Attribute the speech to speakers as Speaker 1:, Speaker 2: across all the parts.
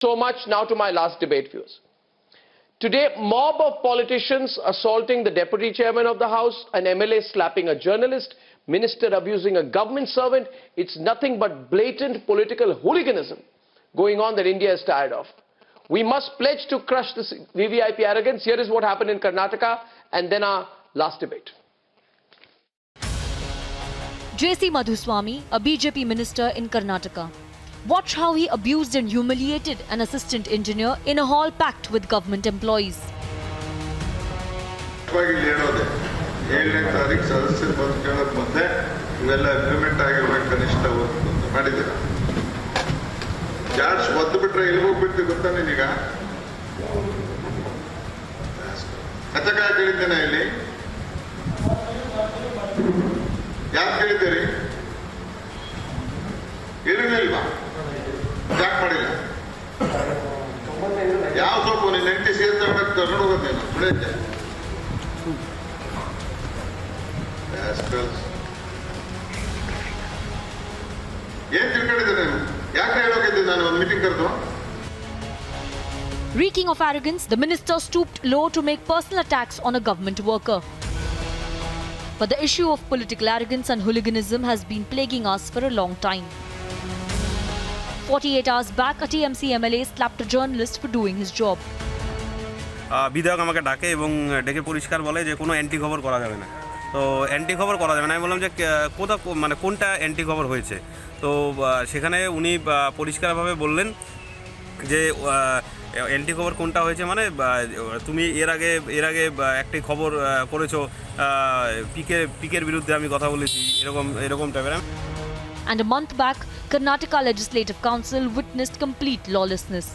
Speaker 1: So much now to my last debate, viewers. Today, mob of politicians assaulting the deputy chairman of the House, an MLA slapping a journalist, minister abusing a government servant. It's nothing but blatant political hooliganism going on that India is tired of. We must pledge to crush this VVIP arrogance. Here is what happened in Karnataka and then our last debate.
Speaker 2: J.C. Madhuswamy, a BJP minister in Karnataka. Watch how he abused and humiliated an assistant engineer in a hall packed with government employees. Reeking of arrogance, the minister stooped low to make personal attacks on a government worker. But the issue of political arrogance and hooliganism has been plaguing us for a long time. 48 hours back, a TMC MLA slapped a journalist for doing his job.
Speaker 3: বিধায়ক আমাকে ডাকে এবং ডেকে পরিষ্কার বলে যে কোনো anti খবর করা যাবে না। তো অ্যান্টি খবর করা যাবে না। আমি বললাম যে কোনটা অ্যান্টি খবর হয়েছে। তো সেখানে উনি পরিষ্কারভাবে বললেন যে অ্যান্টি খবর কোনটা হয়েছে, মানে তুমি এর আগে একটি খবর করেছো, পিকের বিরুদ্ধে আমি কথা বলেছি, এরকম টাইপের।
Speaker 2: And a month back, Karnataka Legislative Council witnessed complete lawlessness.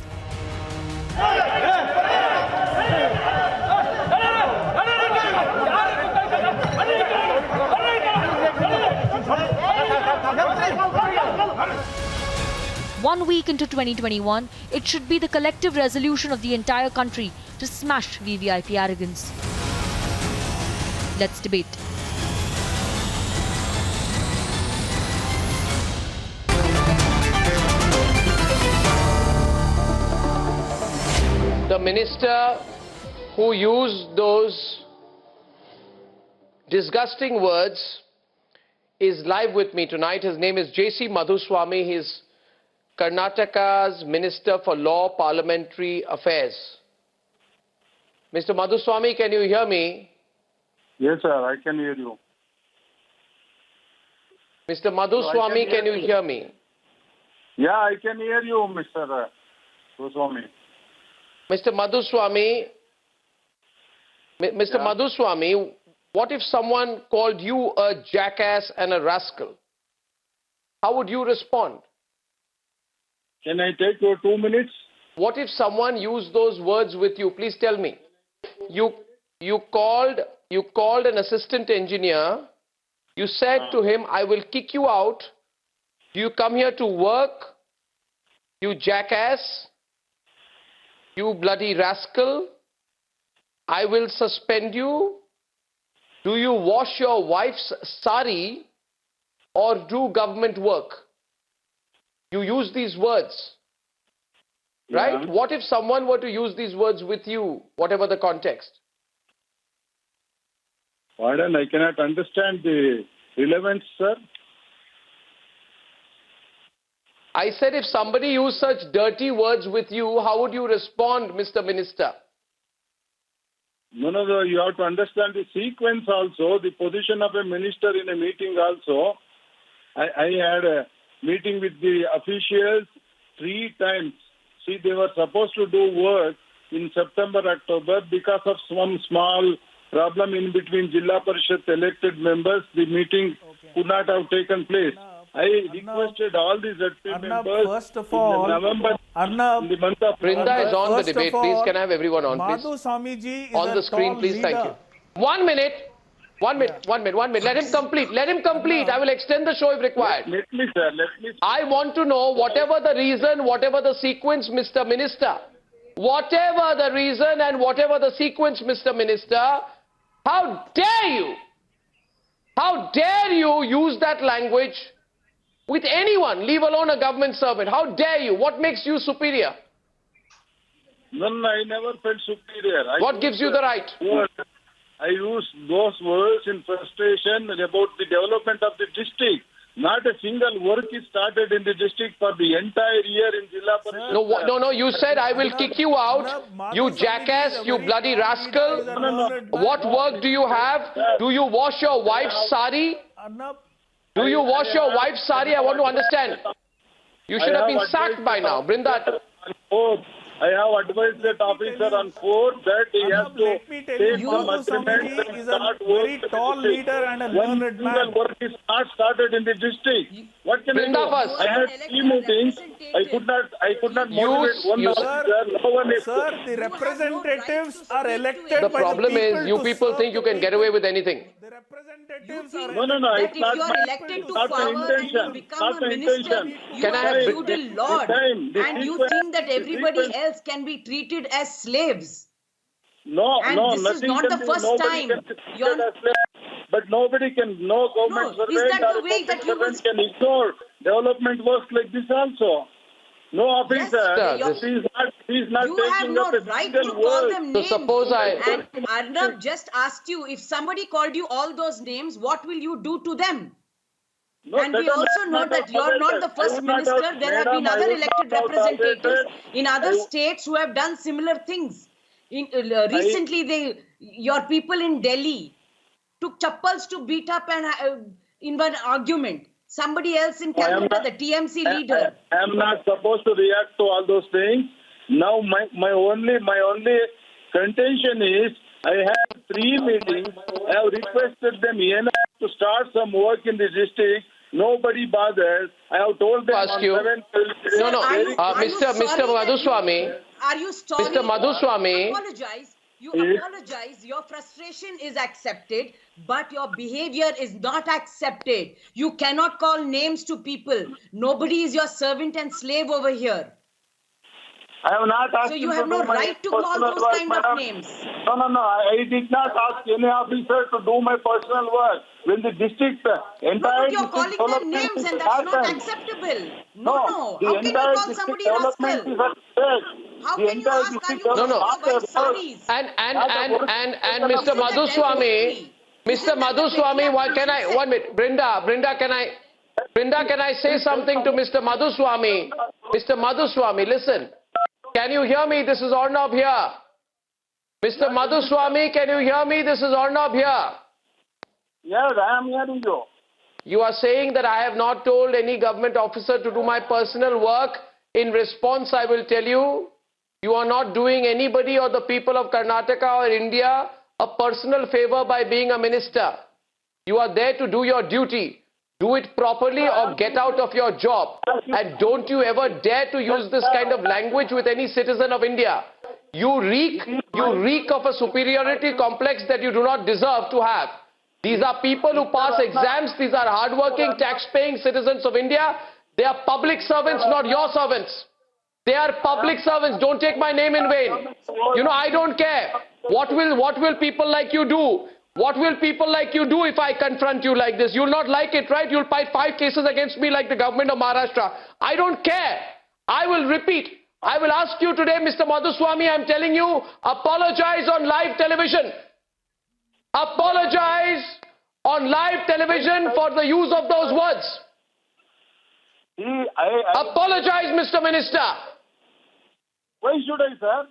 Speaker 2: One week into 2021, it should be the collective resolution of the entire country to smash VVIP arrogance. Let's debate.
Speaker 1: The minister who used those disgusting words is live with me tonight. His name is J.C. Madhuswamy. He's Karnataka's Minister for Law, Parliamentary Affairs. Mr. Madhuswamy, can you hear me?
Speaker 4: Yes, sir, I can hear you.
Speaker 1: Mr. Madhuswamy, can you hear me?
Speaker 4: Yeah, I can hear you, Mr. Goswami.
Speaker 1: Mr. Madhuswamy, Madhuswamy, what if someone called you a jackass and a rascal? How would you respond?
Speaker 4: Can I take your 2 minutes?
Speaker 1: What if someone used those words with you? Please tell me. You called an assistant engineer. You said to him, I will kick you out. Do you come here to work? You jackass. You bloody rascal. I will suspend you. Do you wash your wife's sari or do government work? You use these words, right?
Speaker 4: Yeah.
Speaker 1: What if someone were to use these words with you, whatever the context?
Speaker 4: Pardon, I cannot understand the relevance, sir.
Speaker 1: I said if somebody used such dirty words with you, how would you respond, Mr. Minister?
Speaker 4: No, you have to understand the sequence also, the position of a minister in a meeting also. I had a meeting with the officials 3 times. See, they were supposed to do work in September, October. Because of some small problem in between Jilla Parishad elected members, the meeting could not have taken place. I requested all the ZP members
Speaker 5: first of all,
Speaker 4: in November, in the month of
Speaker 1: Brinda is on the
Speaker 5: First of
Speaker 1: debate. Please,
Speaker 5: all,
Speaker 1: can I have everyone on, please?
Speaker 5: Madhuswamy ji is
Speaker 1: On
Speaker 5: a
Speaker 1: the screen,
Speaker 5: tall
Speaker 1: please. Thank
Speaker 5: leader.
Speaker 1: you. 1 minute. 1 minute. 1 minute. 1 minute. Let him complete. Let him complete. I will extend the show if required.
Speaker 4: Let me, sir. Let me.
Speaker 1: I want to know, whatever the reason, whatever the sequence, Mr. Minister, whatever the reason and whatever the sequence, Mr. Minister, how dare you? How dare you use that language with anyone, leave alone a government servant? How dare you? What makes you superior?
Speaker 4: No, no, I never felt superior.
Speaker 1: What gives you the right?
Speaker 4: I used those words in frustration about the development of the district. Not a single work is started in the district for the entire year in Jilla Parishad.
Speaker 1: No, you said I will kick you out. You jackass, you bloody rascal. What work do you have? Do you wash your wife's sari? Do you wash your wife's sari? I want to understand. You should have been sacked by now, Brinda.
Speaker 4: I have advised that officer on 4 that he has to
Speaker 5: let me tell
Speaker 4: take
Speaker 5: you,
Speaker 4: some
Speaker 5: Madhu
Speaker 4: agreement
Speaker 5: Swamiji
Speaker 4: and
Speaker 5: is a
Speaker 4: start
Speaker 5: very
Speaker 4: work
Speaker 5: tall
Speaker 4: in the district.
Speaker 5: leader and a
Speaker 4: One
Speaker 5: learned
Speaker 4: single
Speaker 5: man.
Speaker 4: work is not started in the district. What can
Speaker 1: Brinda
Speaker 4: I do?
Speaker 1: first.
Speaker 4: I had 3 meetings. I could not motivate one officer. No one is.
Speaker 5: Sir, the representatives are elected
Speaker 1: The
Speaker 5: by
Speaker 1: problem
Speaker 5: the people
Speaker 1: is you
Speaker 5: to
Speaker 1: people
Speaker 5: serve
Speaker 1: think you
Speaker 5: the
Speaker 1: can get away with anything.
Speaker 5: The representatives are
Speaker 4: No,
Speaker 6: that
Speaker 4: it's
Speaker 6: if
Speaker 4: not
Speaker 6: you are
Speaker 4: my
Speaker 6: elected to
Speaker 4: not my
Speaker 6: power and you
Speaker 4: intention.
Speaker 6: become
Speaker 4: Not
Speaker 6: a
Speaker 4: my
Speaker 6: minister,
Speaker 4: intention.
Speaker 6: you
Speaker 1: Can I
Speaker 6: are
Speaker 1: have
Speaker 6: a feudal lord,
Speaker 4: the
Speaker 6: and you
Speaker 4: sequence-
Speaker 6: think that
Speaker 4: the
Speaker 6: everybody
Speaker 4: sequence-
Speaker 6: else can be treated as slaves.
Speaker 4: No,
Speaker 6: And
Speaker 4: no,
Speaker 6: this is
Speaker 4: nothing
Speaker 6: not
Speaker 4: can
Speaker 6: the
Speaker 4: be,
Speaker 6: first
Speaker 4: nobody
Speaker 6: time.
Speaker 4: can be
Speaker 6: You're-
Speaker 4: treated as slave, but nobody can, no government
Speaker 6: No, is
Speaker 4: servant
Speaker 6: that
Speaker 4: or
Speaker 6: the way
Speaker 4: public
Speaker 6: that you will-
Speaker 4: servant can ignore development works like this also. No officer,
Speaker 1: sir,
Speaker 4: he is not
Speaker 6: You have
Speaker 4: taking
Speaker 6: no
Speaker 4: up a
Speaker 6: right to
Speaker 4: single
Speaker 6: call
Speaker 4: word.
Speaker 6: them
Speaker 1: So
Speaker 6: names.
Speaker 1: suppose
Speaker 6: And Arnab just asked you, if somebody called you all those names, what will you do to them?
Speaker 4: No,
Speaker 6: And we
Speaker 4: that
Speaker 6: also
Speaker 4: is
Speaker 6: know
Speaker 4: not
Speaker 6: that you're not the
Speaker 4: I
Speaker 6: first
Speaker 4: would not
Speaker 6: minister.
Speaker 4: have-
Speaker 6: There have been
Speaker 4: Madam, I
Speaker 6: other
Speaker 4: would
Speaker 6: elected
Speaker 4: not have
Speaker 6: representatives
Speaker 4: tolerated-
Speaker 6: in other
Speaker 4: I-
Speaker 6: states who have done similar things. Recently, your people in Delhi took chappals to beat up in one argument. Somebody else in
Speaker 4: I am
Speaker 6: Calcutta,
Speaker 4: not-
Speaker 6: the TMC leader.
Speaker 4: I am not supposed to react to all those things. Now my only contention is I had 3 meetings. I have requested them to start some work in the district. Nobody bothered. I have told them
Speaker 1: Ask
Speaker 4: on
Speaker 1: you.
Speaker 4: 7th.
Speaker 1: No,
Speaker 6: Are you- are you
Speaker 1: Mr.
Speaker 6: sorry that
Speaker 1: Madhuswamy.
Speaker 6: Are you sorry?
Speaker 1: Mr. Madhuswamy.
Speaker 6: Apologize. You
Speaker 4: Yes.
Speaker 6: apologize. Your frustration is accepted, but your behavior is not accepted. You cannot call names to people. Nobody is your servant and slave over here.
Speaker 4: I have not asked
Speaker 6: So you
Speaker 4: him
Speaker 6: have
Speaker 4: to
Speaker 6: no
Speaker 4: do my
Speaker 6: right to call
Speaker 4: personal
Speaker 6: those
Speaker 4: work,
Speaker 6: kind of
Speaker 4: madam.
Speaker 6: names.
Speaker 4: No. I did not ask any officer to do my personal work. When the district,
Speaker 6: No,
Speaker 4: entire
Speaker 6: but you're
Speaker 4: district
Speaker 6: calling them
Speaker 4: development
Speaker 6: names
Speaker 4: is
Speaker 6: and that's not
Speaker 4: happened.
Speaker 6: acceptable.
Speaker 4: No,
Speaker 6: No.
Speaker 4: the
Speaker 6: How can you
Speaker 4: entire
Speaker 6: call
Speaker 4: district
Speaker 6: somebody
Speaker 4: development
Speaker 6: rascal?
Speaker 4: is at stake.
Speaker 6: How
Speaker 4: The
Speaker 6: can you
Speaker 4: entire
Speaker 6: ask, are
Speaker 4: district
Speaker 6: you
Speaker 1: No, no.
Speaker 6: washing your wife's
Speaker 4: development-
Speaker 6: saris?
Speaker 1: And Mr. Madhuswamy, Mr. Madhuswamy, one minute, Brinda, can I say something to Mr. Madhuswamy? Mr. Madhuswamy, listen. Can you hear me? This is Arnab here. Mr. Madhuswamy, can you hear me? This is Arnab here.
Speaker 4: Yes, I am hearing you.
Speaker 1: You are saying that I have not told any government officer to do my personal work. In response, I will tell you, you are not doing anybody or the people of Karnataka or India a personal favor by being a minister. You are there to do your duty. Do it properly or get out of your job. And don't you ever dare to use this kind of language with any citizen of India. You reek of a superiority complex that you do not deserve to have. These are people who pass exams. These are hardworking, tax-paying citizens of India. They are public servants, not your servants. They are public servants. Don't take my name in vain. I don't care. What will people like you do? What will people like you do if I confront you like this? You'll not like it, right? You'll fight 5 cases against me like the government of Maharashtra. I don't care. I will repeat. I will ask you today, Mr. Madhuswamy, I'm telling you, apologize on live television. Apologize on live television for the use of those words. Apologize, Mr. Minister.
Speaker 4: Why should I, sir?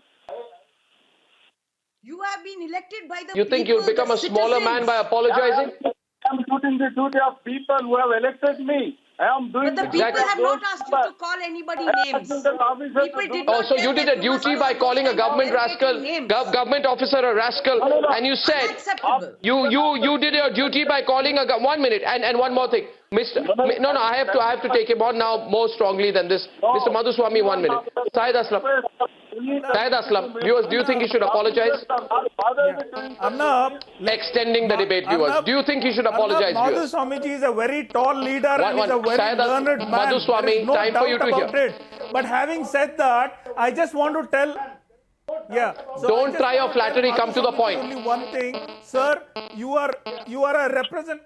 Speaker 6: You have been elected by the
Speaker 1: You think
Speaker 6: people,
Speaker 1: you'll become
Speaker 6: the
Speaker 1: a smaller man
Speaker 6: citizens.
Speaker 1: by apologizing?
Speaker 4: I am putting the duty of people who have elected me. I am doing
Speaker 6: But the
Speaker 1: Exactly.
Speaker 6: people have not asked you to call anybody names. People did
Speaker 1: Oh,
Speaker 6: not
Speaker 1: so
Speaker 6: tell
Speaker 1: you did
Speaker 6: that
Speaker 1: a duty
Speaker 6: must
Speaker 1: by
Speaker 6: not
Speaker 1: calling a
Speaker 6: those kind of
Speaker 1: government rascal,
Speaker 6: derogatory names.
Speaker 1: government officer a rascal, and you said
Speaker 6: Unacceptable.
Speaker 1: you did your duty by calling a 1 minute and one more thing, Mr. No, I have to take him on now more strongly than this, Mr. Madhuswamy. 1 minute, Syed Aslam, viewers, do you think he should apologize?
Speaker 5: Arnab,
Speaker 1: Extending the debate, viewers, do you he should apologize,
Speaker 5: Madhu
Speaker 1: viewers?
Speaker 5: Swamiji is a very tall leader and
Speaker 1: One-
Speaker 5: is a very
Speaker 1: Syed
Speaker 5: learned man.
Speaker 1: Madhu Swami,
Speaker 5: There is no
Speaker 1: time for you
Speaker 5: doubt
Speaker 1: to
Speaker 5: about
Speaker 1: hear.
Speaker 5: it. But having said that, I just want to tell. Yeah. So
Speaker 1: Don't
Speaker 5: I just
Speaker 1: try your
Speaker 5: want to tell
Speaker 1: flattery,
Speaker 5: Madhu
Speaker 1: come to the
Speaker 5: Swamiji
Speaker 1: point.
Speaker 5: Only one thing, sir. You are a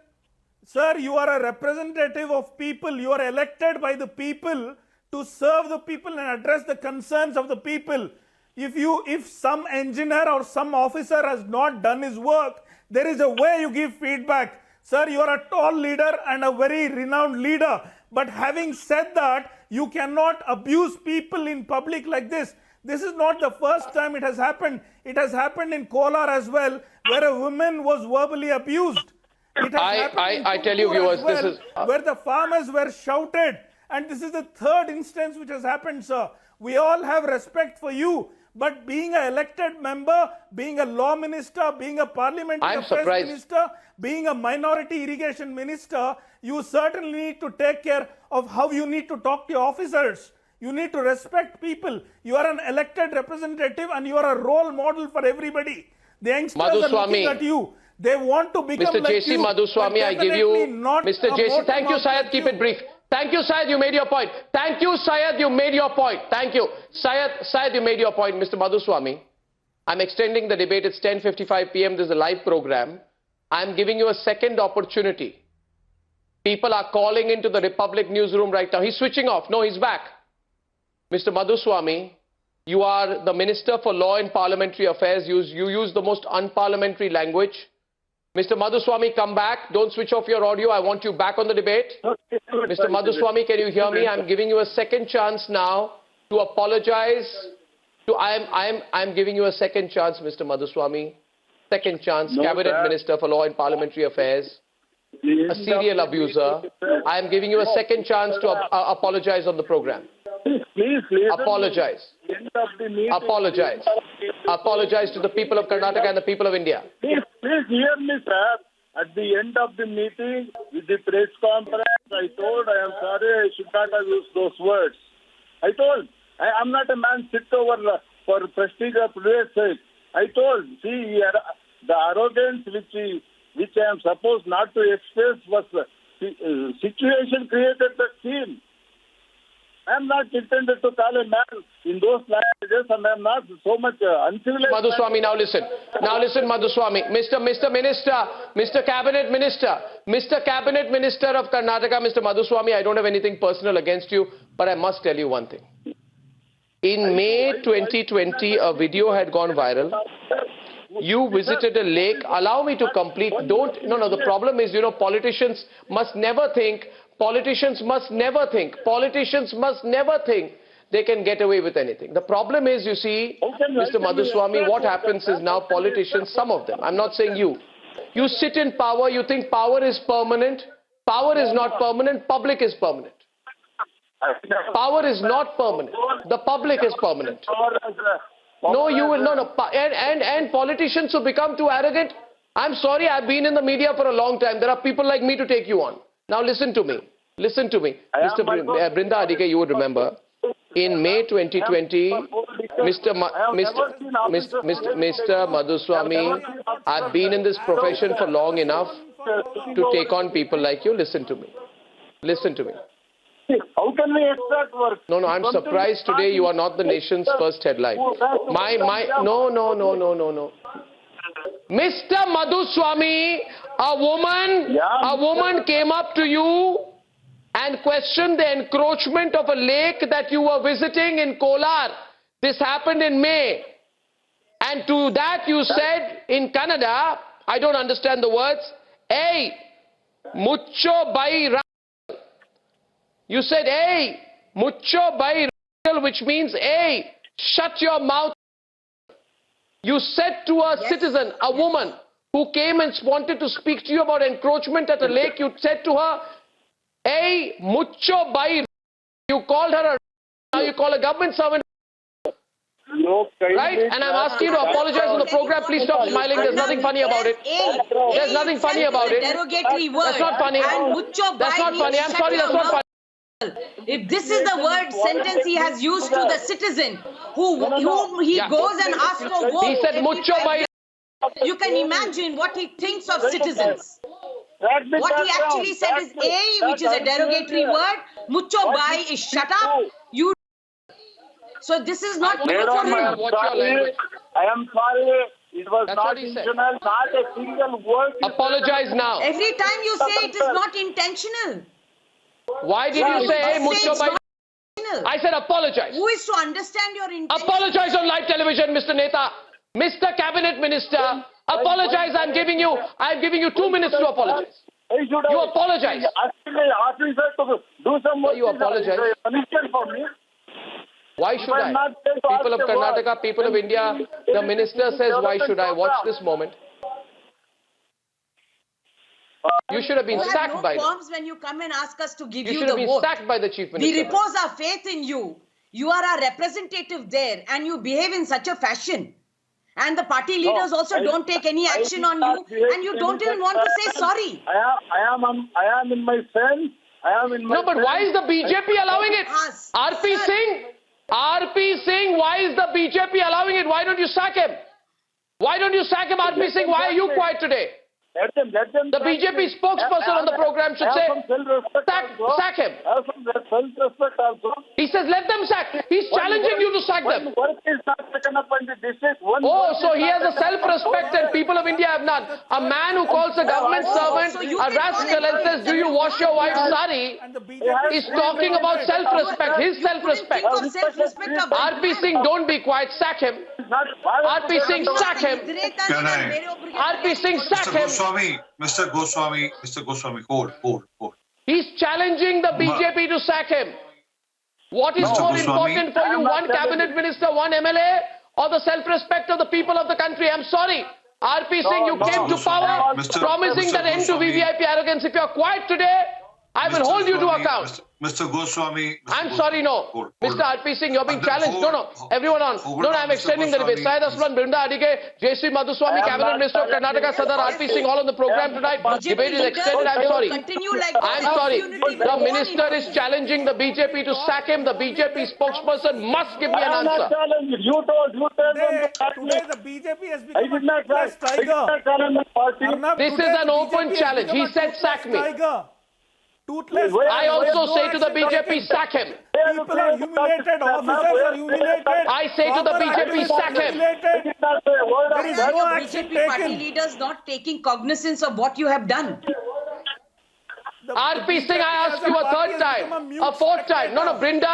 Speaker 5: Sir, you are a representative of people. You are elected by the people to serve the people and address the concerns of the people. if some engineer or some officer has not done his work, there is a way you give feedback. Sir, you are a tall leader and a very renowned leader. But having said that, you cannot abuse people in public like this. This is not the first time it has happened. It has happened in Kolar as well, where a woman was verbally abused. It has happened in
Speaker 1: I tell you,
Speaker 5: Tumkur
Speaker 1: viewers,
Speaker 5: as well,
Speaker 1: this is
Speaker 5: where the farmers were shouted. And this is the third instance which has happened, sir. We all have respect for you. But being an elected member, being a law minister, being a parliamentary
Speaker 1: I'm
Speaker 5: affairs
Speaker 1: surprised.
Speaker 5: minister, being a minority irrigation minister, you certainly need to take care of how you need to talk to your officers. You need to respect people. You are an elected representative and you are a role model for everybody. The youngsters are looking
Speaker 1: Madhuswamy.
Speaker 5: at you. They want to become
Speaker 1: Mr.
Speaker 5: like
Speaker 1: JC
Speaker 5: you.
Speaker 1: Madhuswamy,
Speaker 5: but
Speaker 1: I give you,
Speaker 5: definitely not
Speaker 1: Mr.
Speaker 5: a
Speaker 1: JC,
Speaker 5: voter
Speaker 1: thank you,
Speaker 5: mark
Speaker 1: Syed,
Speaker 5: like
Speaker 1: keep
Speaker 5: you.
Speaker 1: it brief. Thank you, Syed, you made your point. Thank you, Syed, you made your point. Thank you. Syed, you made your point. Mr. Madhuswamy, I'm extending the debate. It's 10:55 p.m. This is a live program. I'm giving you a second opportunity. People are calling into the Republic newsroom right now. He's switching off. No, he's back. Mr. Madhuswamy, you are the Minister for Law and Parliamentary Affairs. You use the most unparliamentary language. Mr. Madhuswamy, come back. Don't switch off your audio. I want you back on the debate. Mr. Madhuswamy, can you hear me? I'm giving you a second chance now to apologize. I'm giving you a second chance, Mr. Madhuswamy. Second chance.
Speaker 4: No,
Speaker 1: Cabinet
Speaker 4: sir.
Speaker 1: Minister for Law and Parliamentary Affairs. A serial abuser. I am giving you a second chance to apologize on the program.
Speaker 4: Please listen.
Speaker 1: Apologize.
Speaker 4: End of the meeting.
Speaker 1: Apologize. Apologize to the people of Karnataka and the people of India.
Speaker 4: Please hear me, sir. At the end of the meeting, with the press conference, I told, I am sorry, I should not have used those words. I told, I'm not a man sit over for prestige or today's sake. I told, see, the arrogance which I am supposed not to express was the situation created the scene. I am not intended to call a man in those languages, and I am not so much uncivilized.
Speaker 1: Madhuswamy, now listen. Now listen, Madhuswamy. Mr. Minister, Mr. Cabinet Minister of Karnataka, Mr. Madhuswamy, I don't have anything personal against you, but I must tell you one thing. In May 2020, a video had gone viral. You visited a lake. Allow me to complete. No, the problem is, politicians must never think they can get away with anything. The problem is, you see, Mr. Madhuswamy, what happens is now politicians, some of them, I'm not saying you sit in power, you think power is permanent. Power is not permanent, public is permanent. Power is not permanent. The public is permanent. No, you will not. And politicians who become too arrogant, I'm sorry, I've been in the media for a long time. There are people like me to take you on. Now listen to me. Mr. Brinda Adike, you would remember, in May 2020, Mr. Madhuswamy, I've been in this profession for long enough to take on people like you. Listen to me. Listen to me.
Speaker 4: How can we extract work?
Speaker 1: No, I'm surprised today you are not the nation's first headline. No. Mr. Madhuswamy, a woman came up to you and questioned the encroachment of a lake that you were visiting in Kolar. This happened in May. And to that you said in Kannada, I don't understand the words, hey, mucho bai ra. You said, hey, mucho bai ra, which means, hey, shut your mouth. You said to a citizen, a woman who came and wanted to speak to you about encroachment at a lake, you said to her, hey, mucho bai. You called her a. Now you call a government servant. Right? And I'm asking you to apologize on the program. Please stop smiling. There's nothing funny about it. There's nothing funny about it.
Speaker 6: Derogatory word.
Speaker 1: That's not funny.
Speaker 6: And mucho
Speaker 1: That's
Speaker 6: bai
Speaker 1: not funny.
Speaker 6: means
Speaker 1: I'm
Speaker 6: shut
Speaker 1: sorry.
Speaker 6: your
Speaker 1: That's not
Speaker 6: mouth.
Speaker 1: funny.
Speaker 6: If this is the word sentence he has used to the citizen whom he goes and asks for vote.
Speaker 1: He said mucho bai.
Speaker 6: You can imagine what he thinks of citizens. What he actually said is A, which is a derogatory word. Mucho bai is shut up. You. So this is not good for him.
Speaker 1: Watch your language.
Speaker 4: I am sorry. It was
Speaker 1: That's
Speaker 4: not
Speaker 1: what he said.
Speaker 4: intentional. Not a single word.
Speaker 1: Apologize now.
Speaker 6: Every time you say it is not intentional.
Speaker 1: Why did you say, hey, mucho bai?
Speaker 6: handle.
Speaker 1: I said apologize.
Speaker 6: Who is to understand your intention?
Speaker 1: Apologize on live television, Mr. Neta. Mr. Cabinet Minister, apologize. I'm giving you 2 minutes to apologize. You apologize.
Speaker 4: Asking sir to do some work.
Speaker 1: You apologize.
Speaker 4: Punishment for me.
Speaker 1: Why should I? People of Karnataka, people of India, the minister says, why should I? Watch this moment. You should have been
Speaker 6: You have
Speaker 1: sacked
Speaker 6: no
Speaker 1: by them.
Speaker 6: qualms when you come and ask us to give
Speaker 1: You
Speaker 6: you
Speaker 1: should have
Speaker 6: the
Speaker 1: been
Speaker 6: vote.
Speaker 1: sacked by the chief
Speaker 6: We
Speaker 1: minister.
Speaker 6: repose our faith in you. You are our representative there and you behave in such a fashion. And the party leaders also don't take any action on you and you don't even want to say sorry.
Speaker 4: I am in my sense. I am in my
Speaker 1: No, but why is the BJP allowing it?
Speaker 6: Us.
Speaker 1: RP Singh, why is the BJP allowing it? Why don't you sack him? Why don't you sack him, RP Singh? Why are you quiet today?
Speaker 4: Let them
Speaker 1: The BJP spokesperson on the program should say, sack him.
Speaker 4: Have some self-respect also.
Speaker 1: He says, let them sack. He's challenging you to sack them.
Speaker 4: Work is not taken up in the district.
Speaker 1: Oh, so he has a self-respect and people of India have none. A man who calls a government servant
Speaker 6: so you
Speaker 1: a
Speaker 6: can call
Speaker 1: rascal and says, do you wash your wife's sari?
Speaker 5: And the BJP
Speaker 1: Is talking about self-respect, his self-respect.
Speaker 6: Think of self-respect of
Speaker 1: RP Singh, don't be quiet, sack him. RP Singh, sack him.
Speaker 7: Can I?
Speaker 1: RP Singh, sack him.
Speaker 7: Mr. Goswami, hold.
Speaker 1: He's challenging the BJP to sack him. What is
Speaker 7: Mr.
Speaker 1: more
Speaker 7: Goswami,
Speaker 1: important for you, one cabinet minister, one MLA, or the self-respect of the people of the country? I'm sorry. RP Singh, you
Speaker 7: Mr.
Speaker 1: came to
Speaker 7: Goswami,
Speaker 1: power
Speaker 7: Mr.
Speaker 1: promising
Speaker 7: Mr.
Speaker 1: that end to
Speaker 7: Goswami.
Speaker 1: VVIP arrogance. If you're quiet today, I will hold you to account.
Speaker 7: Mr. Goswami.
Speaker 1: I'm sorry, no.
Speaker 7: Hold
Speaker 1: Mr.
Speaker 7: on.
Speaker 1: RP Singh, you're being
Speaker 7: And
Speaker 1: challenged.
Speaker 7: then
Speaker 1: No.
Speaker 7: hold-
Speaker 1: Everyone on.
Speaker 7: hold
Speaker 1: No,
Speaker 7: on,
Speaker 1: I'm
Speaker 7: Mr.
Speaker 1: extending the debate.
Speaker 7: Goswami.
Speaker 1: Syed Aslan, Brinda Adige, J.C. Madhuswami, Cabinet Minister of Karnataka, Sadar RP Singh, all on the program tonight. Debate is extended. I'm sorry.
Speaker 6: Continue like
Speaker 1: I'm sorry. The minister is challenging the BJP to sack him. The BJP spokesperson must give me an
Speaker 4: I am not
Speaker 1: answer.
Speaker 4: challenging. You tell them to sack me.
Speaker 5: Today the BJP has
Speaker 4: I
Speaker 5: become
Speaker 4: did
Speaker 5: a
Speaker 4: not
Speaker 5: toothless
Speaker 4: I did
Speaker 5: tiger.
Speaker 4: not challenge the party.
Speaker 5: Arnab,
Speaker 1: This
Speaker 5: today
Speaker 1: is an
Speaker 5: the
Speaker 1: open
Speaker 5: BJP has
Speaker 1: challenge. He
Speaker 5: become a
Speaker 1: said,
Speaker 5: toothless
Speaker 1: sack me.
Speaker 5: tiger. Toothless
Speaker 1: I
Speaker 5: tiger.
Speaker 1: also
Speaker 5: No
Speaker 1: say to the
Speaker 5: action
Speaker 1: BJP,
Speaker 5: taken.
Speaker 1: sack him.
Speaker 5: People are humiliated. Officers are humiliated.
Speaker 1: I say to the
Speaker 5: Former
Speaker 1: BJP,
Speaker 5: activists
Speaker 1: sack
Speaker 5: are
Speaker 1: him.
Speaker 5: humiliated.
Speaker 4: Did not say a word
Speaker 5: There
Speaker 4: of
Speaker 5: is
Speaker 4: that.
Speaker 5: no
Speaker 6: Your
Speaker 5: action
Speaker 6: BJP party
Speaker 5: taken.
Speaker 6: leaders not taking cognizance of what you have done.
Speaker 5: The
Speaker 1: RP Singh, I
Speaker 5: BJP
Speaker 1: ask
Speaker 5: as
Speaker 1: you a
Speaker 5: party
Speaker 1: third
Speaker 5: has
Speaker 1: time,
Speaker 5: become a mute
Speaker 1: a fourth time. No,
Speaker 5: spectator.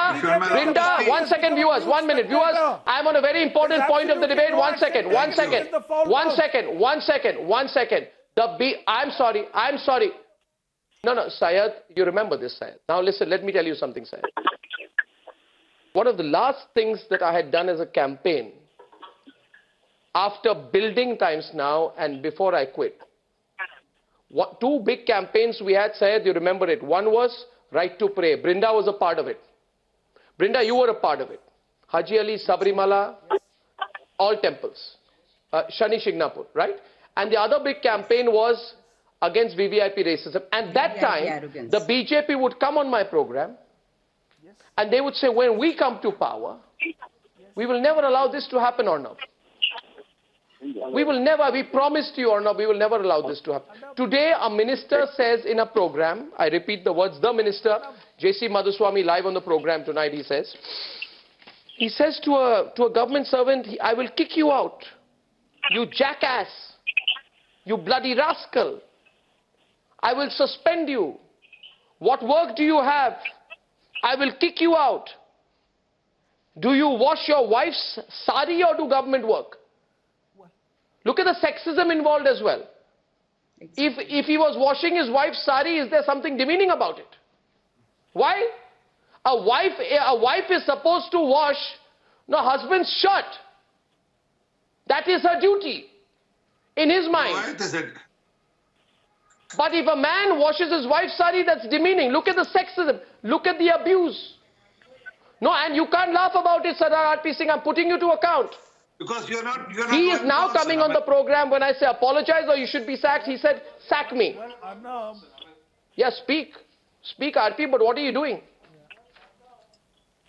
Speaker 1: Brinda, 1 second, viewers, 1 minute. Viewers, I'm on a very important point of the debate. 1 second, 1 second, 1 second, 1 second, 1 second. I'm sorry. No, Syed, you remember this, Syed. Now listen, let me tell you something, Syed. One of the last things that I had done as a campaign, after building Times Now and before I quit, two big campaigns we had, Syed, you remember it. One was Right to Pray. Brinda was a part of it. Brinda, you were a part of it. Haji Ali, Sabrimala, all temples. Shani Shignapur, right? And the other big campaign was against VVIP racism. And that
Speaker 6: VVIP
Speaker 1: time,
Speaker 6: arrogance.
Speaker 1: the BJP would come on my program and they would say, when we come to power, we will never allow this to happen, Arnab. We promised you, Arnab, we will never allow this to happen. Today, a minister says in a program, I repeat the words, the minister, J.C. Madhuswami, live on the program tonight, he says to a government servant, I will kick you out, you jackass, you bloody rascal. I will suspend you. What work do you have? I will kick you out. Do you wash your wife's sari or do government work? Look at the sexism involved as well. If he was washing his wife's sari, is there something demeaning about it? Why? A wife is supposed to wash her husband's shirt. That is her duty, in his mind.
Speaker 7: Why does it?
Speaker 1: But if a man washes his wife's sari, that's demeaning. Look at the sexism. Look at the abuse. No, and you can't laugh about it, Sardar RP Singh. I'm putting you to account.
Speaker 7: Because you're not.
Speaker 1: He is now coming on the program when I say apologize or you should be sacked. He said, sack me.
Speaker 5: Well, Arnab,
Speaker 1: Yes, speak. Speak, RP, but what are you doing?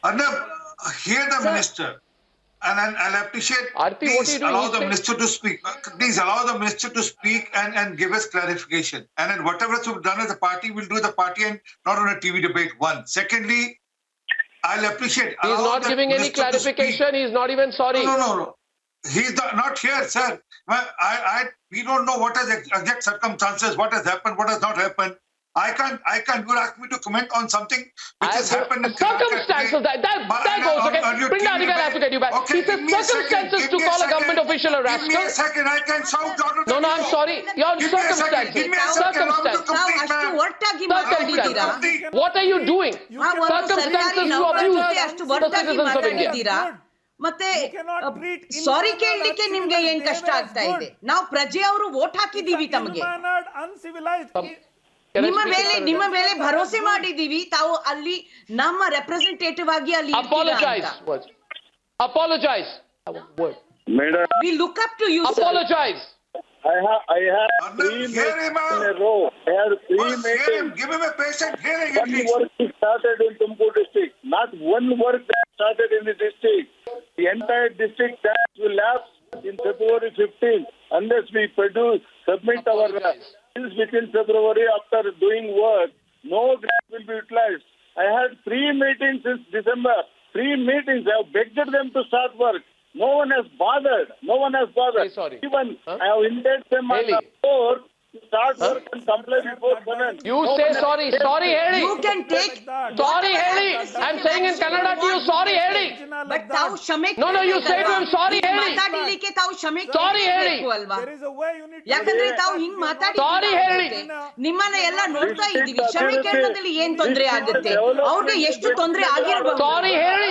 Speaker 7: Arnab, hear the minister. And I'll appreciate.
Speaker 1: RP, what are
Speaker 7: Please
Speaker 1: you doing?
Speaker 7: allow
Speaker 1: He's
Speaker 7: the
Speaker 1: saying-
Speaker 7: minister to speak. Please allow the minister to speak and give us clarification. And then whatever is done as a party, we'll do the party and not on a TV debate. One. Secondly, I'll appreciate.
Speaker 1: He's
Speaker 7: allow
Speaker 1: not
Speaker 7: the
Speaker 1: giving any
Speaker 7: minister to speak.
Speaker 1: clarification. He's not even sorry.
Speaker 7: No. He's not here, sir. We don't know what is exact circumstances, what has happened, what has not happened. I can't. You ask me to comment on something which has happened in
Speaker 1: circumstances. That goes again. Brinda Adigal has to get you back.
Speaker 7: Okay,
Speaker 1: He says circumstances to call a government official a rascal.
Speaker 7: Give me a second. I can shout out of the
Speaker 1: No, I'm sorry. Your
Speaker 7: Give me a second.
Speaker 1: circumstances.
Speaker 7: Give me a second. Allow me to
Speaker 1: Circumstances.
Speaker 7: complete,
Speaker 6: ಅಷ್ಟು
Speaker 7: ma'am.
Speaker 6: ಒಟ್ಟಾಗಿ
Speaker 7: Allow me to
Speaker 6: ಮಾತಾಡಿದ್ದೀರಾ
Speaker 7: complete.
Speaker 1: What are you doing?
Speaker 6: ಒಂದು
Speaker 1: Circumstances
Speaker 6: ಸರ್ಕಾರಿ
Speaker 1: to
Speaker 6: ನೌಕರ
Speaker 1: abuse
Speaker 6: ಜೊತೆ ಅಷ್ಟು
Speaker 1: the
Speaker 6: ಒಟ್ಟಾಗಿ
Speaker 1: citizens of India.
Speaker 6: ಮಾತಾಡಿದ್ದೀರಾ ಮತ್ತೆ
Speaker 5: You cannot treat
Speaker 6: sorry
Speaker 5: ill-mannered,
Speaker 6: ಕೇಳಲಿಕ್ಕೆ ನಿಮ್ಗೆ ಏನ್
Speaker 5: uncivilized
Speaker 6: ಕಷ್ಟ ಆಗ್ತಾ
Speaker 5: behavior
Speaker 6: ಇದೆ
Speaker 5: as good.
Speaker 6: ನಾವು ಪ್ರಜೆ ಅವರು ವೋಟ್ ಹಾಕಿದೀವಿ ತಮಗೆ
Speaker 5: Ill-mannered, uncivilized.
Speaker 1: Can I
Speaker 6: ನಿಮ್ಮ
Speaker 1: speak in
Speaker 6: ಮೇಲೆ
Speaker 1: Kannada?
Speaker 6: ನಿಮ್ಮ ಮೇಲೆ ಭರೋಸೆ ಮಾಡಿದೀವಿ ತಾವು ಅಲ್ಲಿ ನಮ್ಮ ರೆಪ್ರೆಸೆಂಟೇಟಿವ್ ಆಗಿ ಅಲ್ಲಿ
Speaker 1: Apologize. What? Apologize. Word.
Speaker 4: Madam,
Speaker 6: we look up to you
Speaker 1: Apologize.
Speaker 4: I have
Speaker 7: Arnab,
Speaker 4: 3
Speaker 7: hear him
Speaker 4: meetings in
Speaker 7: out.
Speaker 4: a row. I had 3
Speaker 7: First, hear him.
Speaker 4: meetings.
Speaker 7: Give him a patient hearing at
Speaker 4: One
Speaker 7: least.
Speaker 4: work is started in Tumkur district. Not one work that started in the district. The entire district tax will lapse in February 15th unless we submit our bills within February after doing work. No grant will be utilized. I had 3 meetings since December. 3 meetings. I have begged them to start work. No one has bothered. No one has bothered.
Speaker 1: Very sorry.
Speaker 4: Even
Speaker 1: Huh?
Speaker 4: I have indebted them on
Speaker 1: Really?
Speaker 4: the floor to start work and comply before 7.
Speaker 1: You say sorry. Sorry, Heli.
Speaker 6: You can take
Speaker 1: Sorry, Heli. I'm saying in Kannada to you, sorry, Heli.
Speaker 6: But ತಾವು ಕ್ಷಮೆ
Speaker 1: No, you say to him, sorry,
Speaker 6: ಹೀಗ್
Speaker 1: ಹೇಳಿ.
Speaker 6: ಮಾತಾಡ್ಲಿಕ್ಕೆ ತಾವು ಕ್ಷಮೆ
Speaker 1: Sorry, ಹೇಳಿ.
Speaker 6: ಕೇಳಬೇಕು ಅಲ್ವಾ
Speaker 5: There is a way you need to
Speaker 6: ಯಾಕಂದ್ರೆ
Speaker 5: do
Speaker 6: ತಾವು
Speaker 5: that.
Speaker 6: ಹಿಂಗ್
Speaker 1: Sorry, ಹೇಳಿ.
Speaker 6: ನಿಮ್ಮನ್ನ ಎಲ್ಲ ನೋಡ್ತಾ ಇದೀವಿ ಕ್ಷಮೆ ಕೇಳೋದ್ರಲ್ಲಿ ಏನ್ ತೊಂದ್ರೆ ಆಗುತ್ತೆ ಅವ್ರಿಗೆ ಎಷ್ಟು ತೊಂದ್ರೆ ಆಗಿರ್ಬೋದು
Speaker 1: Sorry, ಹೇಳಿ.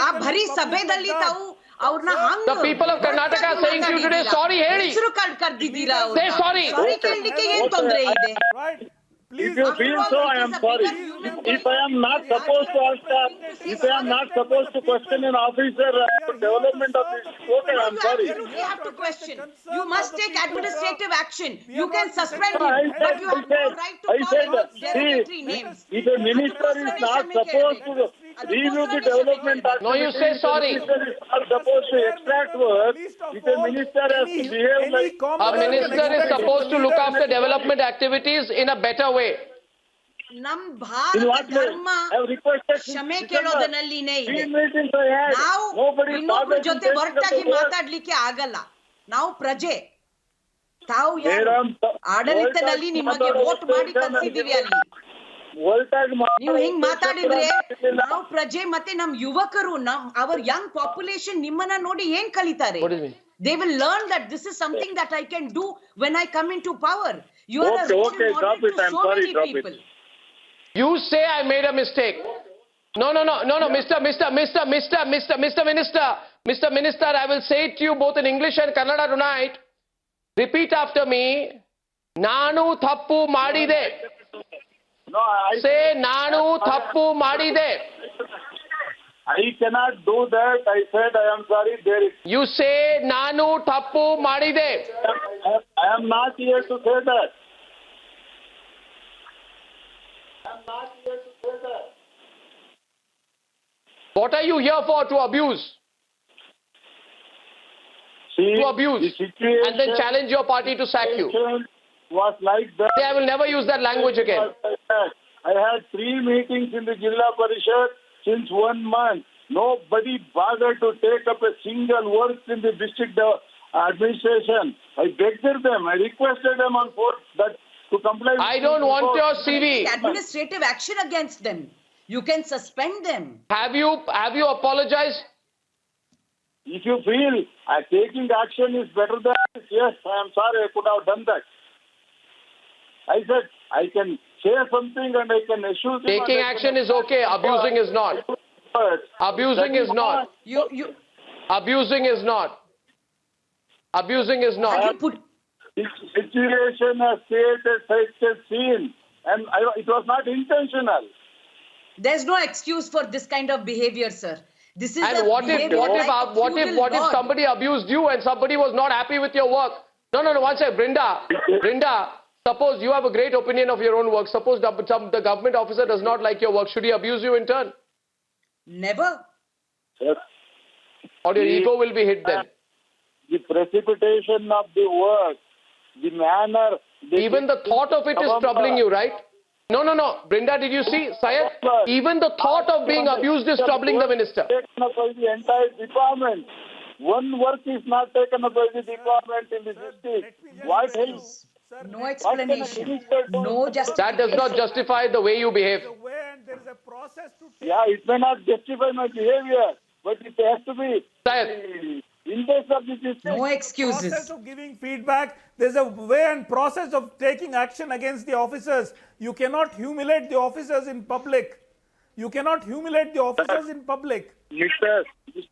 Speaker 6: ಆ ಭರಿ ಸಭೆದಲ್ಲಿ ತಾವು ಅವ್ರನ್ನ
Speaker 1: The people of Karnataka are saying to you today, sorry, ಹೇಳಿ.
Speaker 6: ಹೆಸರು ಕರ್ದಿದ್ದೀರಾ
Speaker 1: Say sorry.
Speaker 6: ಸಾರಿ ಕೇಳಲಿಕ್ಕೆ ಏನ್ ತೊಂದ್ರೆ ಇದೆ
Speaker 5: Right?
Speaker 4: If
Speaker 5: Please.
Speaker 4: you feel so, I am sorry. If I am not supposed to answer, if I am not supposed to question an officer for development of this quota, I am
Speaker 6: You
Speaker 4: sorry.
Speaker 6: absolutely have to question. You must take administrative action. You can suspend him,
Speaker 4: I
Speaker 6: but you have no
Speaker 4: said-
Speaker 6: right
Speaker 4: I
Speaker 6: to
Speaker 4: said
Speaker 6: call
Speaker 4: that.
Speaker 6: him derogatory names.
Speaker 4: If a minister is not supposed to review the development activities,
Speaker 1: No, you say sorry.
Speaker 4: the minister is not supposed to extract work. If a minister has to behave like
Speaker 1: A minister is supposed to look after development activities in a better way.
Speaker 6: ನಮ್
Speaker 4: in
Speaker 6: Bharat
Speaker 4: what way?
Speaker 6: ಧರ್ಮ
Speaker 4: I have requested since
Speaker 6: ಕ್ಷಮೆ
Speaker 4: December.
Speaker 6: ಕೇಳೋದನ್ನಲ್ಲಿನೇ ಇದೆ
Speaker 4: 3 meetings I had.
Speaker 6: ನಾವು
Speaker 4: Nobody
Speaker 6: ಇನ್ನೊಬ್ರ
Speaker 4: bothered to
Speaker 6: ಜೊತೆ
Speaker 4: take up
Speaker 6: ಒಟ್ಟಾಗಿ
Speaker 4: the work.
Speaker 6: ಮಾತಾಡ್ಲಿಕ್ಕೆ ಆಗಲ್ಲ ನಾವು ಪ್ರಜೆ ತಾವು ಯಾರು?
Speaker 4: Madam,
Speaker 6: ಆಡಳಿತದಲ್ಲಿ
Speaker 4: Voltage
Speaker 6: ನಿಮಗೆ ವೋಟ್ ಮಾಡಿ
Speaker 4: ಮಾತಾಡೋದು
Speaker 6: ಕಳ್ಸಿದೀವಿ ಅಲ್ಲಿ
Speaker 4: Voltage
Speaker 6: ನೀವು ಹಿಂಗ್ ಮಾತಾಡಿದ್ರೆ
Speaker 4: ಮಾತಾಡೋದು
Speaker 6: ನಾವು ಪ್ರಜೆ ಮತ್ತೆ ನಮ್ ಯುವಕರು ನಮ್ ಅವರ್ ಯಂಗ್ ಪಾಪ್ಯುಲೇಷನ್ ನಿಮ್ಮನ್ನ ನೋಡಿ ಏನ್ ಕಲಿತಾರೆ
Speaker 1: What do you mean?
Speaker 6: They will learn that this is something that I can do when I come into power. You are a
Speaker 4: Okay,
Speaker 6: role
Speaker 4: okay, drop
Speaker 6: model
Speaker 4: it.
Speaker 6: to
Speaker 4: I'm
Speaker 6: so
Speaker 4: sorry,
Speaker 6: many
Speaker 4: drop it.
Speaker 6: people.
Speaker 1: You say I made a mistake. No, Mr. Minister, I will say it to you both in English and Kannada tonight. Repeat after me. Nanu thappu madide.
Speaker 4: No,
Speaker 1: Say Nanu thappu madide.
Speaker 4: I cannot do that. I said I am sorry. There is.
Speaker 1: You say Nanu thappu madide.
Speaker 4: I am not here to say that.
Speaker 1: What are you here for? To abuse.
Speaker 4: See,
Speaker 1: To abuse.
Speaker 4: the situation
Speaker 1: And then challenge your party to sack you.
Speaker 4: was like that.
Speaker 1: Say, I will never use that language again.
Speaker 4: I had 3 meetings in the Jilla Parishad since 1 month. Nobody bothered to take up a single work in the district administration. I begged them. I requested them on board that to comply. with
Speaker 1: I don't
Speaker 4: the
Speaker 1: want
Speaker 4: report.
Speaker 1: your CV.
Speaker 6: Administrative action against them. You can suspend them.
Speaker 1: Have you apologized?
Speaker 4: If you feel taking action is better than this, yes, I am sorry, I could have done that. I said I can say something and I can issue.
Speaker 1: Taking action is okay. Abusing is not. Abusing is not.
Speaker 6: You
Speaker 1: Abusing is not. Abusing is
Speaker 6: have
Speaker 1: not.
Speaker 6: you put
Speaker 4: The situation has created such a scene, and it was not intentional.
Speaker 6: there's no excuse for this kind of behavior, sir. This is
Speaker 1: And
Speaker 6: a
Speaker 1: what
Speaker 6: behavior like a feudal
Speaker 1: if
Speaker 6: lord.
Speaker 1: somebody abused you and somebody was not happy with your work? No. One second, Brinda. Suppose you have a great opinion of your own work. Suppose the government officer does not like your work. Should he abuse you in turn?
Speaker 6: Never.
Speaker 4: Yes.
Speaker 1: Or your ego will be hit then?
Speaker 4: The precipitation of the work, the manner.
Speaker 1: Even the thought of it is troubling you, right? No. Brinda, did you see? Syed, even the thought of being abused is troubling the minister.
Speaker 4: Taken up by the entire department. One work is not taken up by the department in the district. What else?
Speaker 6: No explanation. No justification.
Speaker 1: That does not justify the way you behave.
Speaker 5: The way and there is a process to take.
Speaker 4: Yeah, it may not justify my behavior, but it has to be
Speaker 1: Syed,
Speaker 4: in case of this system.
Speaker 6: No
Speaker 5: Process
Speaker 6: excuses.
Speaker 5: of giving feedback. There's a way and process of taking action against the officers. You cannot humiliate the officers in public. You cannot humiliate the officers in public.
Speaker 4: Mr.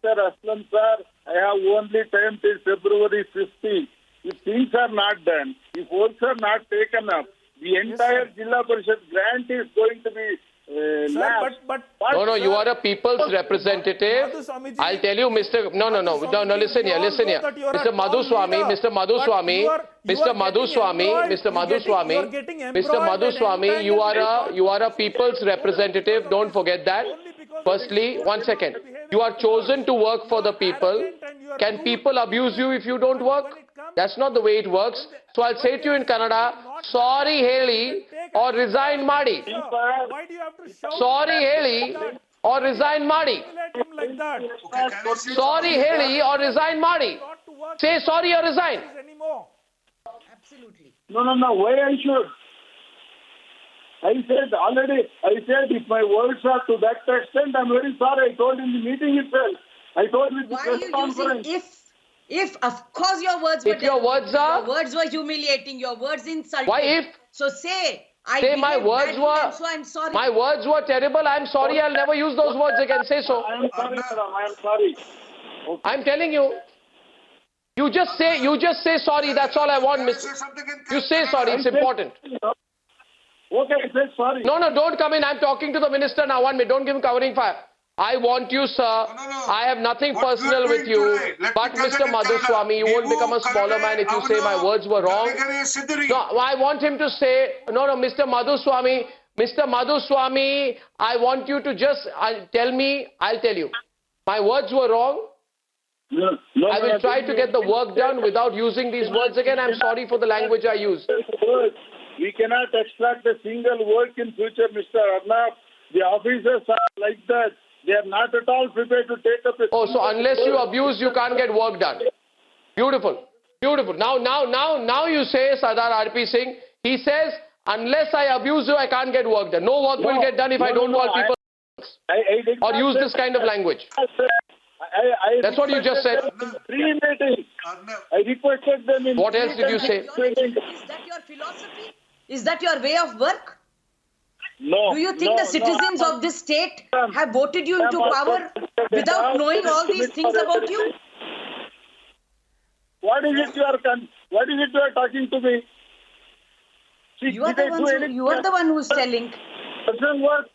Speaker 4: Aslam sir, I have only time till February 15th. If things are not done, if votes are not taken up, the entire Jilla Parishad grant is going to be
Speaker 5: Sir,
Speaker 4: lapsed.
Speaker 5: but
Speaker 1: no, you are a people's representative. I'll tell you, Mr. No, listen here. Mr. Madhuswamy, you are a people's representative. Don't forget that. Firstly, one second. You are chosen to work for the people. Can people abuse you if you don't work? That's not the way it works. So I'll say to you in Kannada, sorry Heli or resign Madi.
Speaker 5: why do you have to shout?
Speaker 1: Sorry Heli or resign Madi.
Speaker 5: Humiliate him like that.
Speaker 7: Okay, can I say
Speaker 1: Sorry Heli or resign Madi.
Speaker 5: Not to work
Speaker 1: Say sorry or resign.
Speaker 5: anymore.
Speaker 6: Absolutely.
Speaker 4: No. Why I should? I said if my words are to that extent, I'm very sorry. I told in the meeting itself. I told with the
Speaker 6: Why are
Speaker 4: press
Speaker 6: you
Speaker 4: conference.
Speaker 6: using if of course your words were
Speaker 1: If your words are-
Speaker 6: your words were humiliating, your words insulting.
Speaker 1: Why if?
Speaker 6: So say I
Speaker 1: Say my
Speaker 6: behaved
Speaker 1: words
Speaker 6: badly
Speaker 1: were
Speaker 6: and so I'm sorry.
Speaker 1: my words were terrible. I'm sorry. I'll never use those words again. Say so.
Speaker 4: I am sorry, madam. I am sorry.
Speaker 1: I'm telling you. You just say sorry. That's all I want,
Speaker 7: Can I
Speaker 1: Mr.
Speaker 7: say something in
Speaker 1: You say sorry. It's important.
Speaker 4: Okay, I said sorry.
Speaker 1: No, don't come in. I'm talking to the minister now. 1 minute. Don't give him covering fire. I want you, sir.
Speaker 7: No.
Speaker 1: I have nothing
Speaker 7: What
Speaker 1: personal
Speaker 7: you are
Speaker 1: with
Speaker 7: doing
Speaker 1: you.
Speaker 7: today, let
Speaker 1: But
Speaker 7: me tell
Speaker 1: Mr.
Speaker 7: you in
Speaker 1: Madhuswamy, you won't
Speaker 7: Kannada.
Speaker 1: become a smaller man if you say my words were wrong. No, I want him to say, no, Mr. Madhuswamy, I want you to just tell me, I'll tell you. My words were wrong.
Speaker 4: No,
Speaker 1: I will try to get the work done without using these words again. I'm sorry for the language I used.
Speaker 4: We cannot extract a single word in future, Mr. Arnab. The officers are like that. They are not at all prepared to take up a
Speaker 1: Oh, so unless you abuse, you can't get work done. Beautiful. Now you say, Sardar RP Singh, he says, unless I abuse you, I can't get work done. No work will get done if I don't call people
Speaker 4: I did
Speaker 1: or
Speaker 4: not
Speaker 1: use
Speaker 4: say-
Speaker 1: this kind of language. That's what you just
Speaker 4: requested
Speaker 1: said.
Speaker 4: them in 3 meetings.
Speaker 7: Arnab,
Speaker 4: I requested them in
Speaker 1: What else did you say?
Speaker 6: Is that your philosophy? Is that your way of work?
Speaker 4: No.
Speaker 6: Do you think the citizens of this state have voted you into power without knowing all these things about you?
Speaker 4: What is it you are talking to me? See,
Speaker 6: You are
Speaker 4: did I
Speaker 6: the
Speaker 4: do
Speaker 6: ones
Speaker 4: anything
Speaker 6: you are the one who's telling.
Speaker 4: Doesn't work.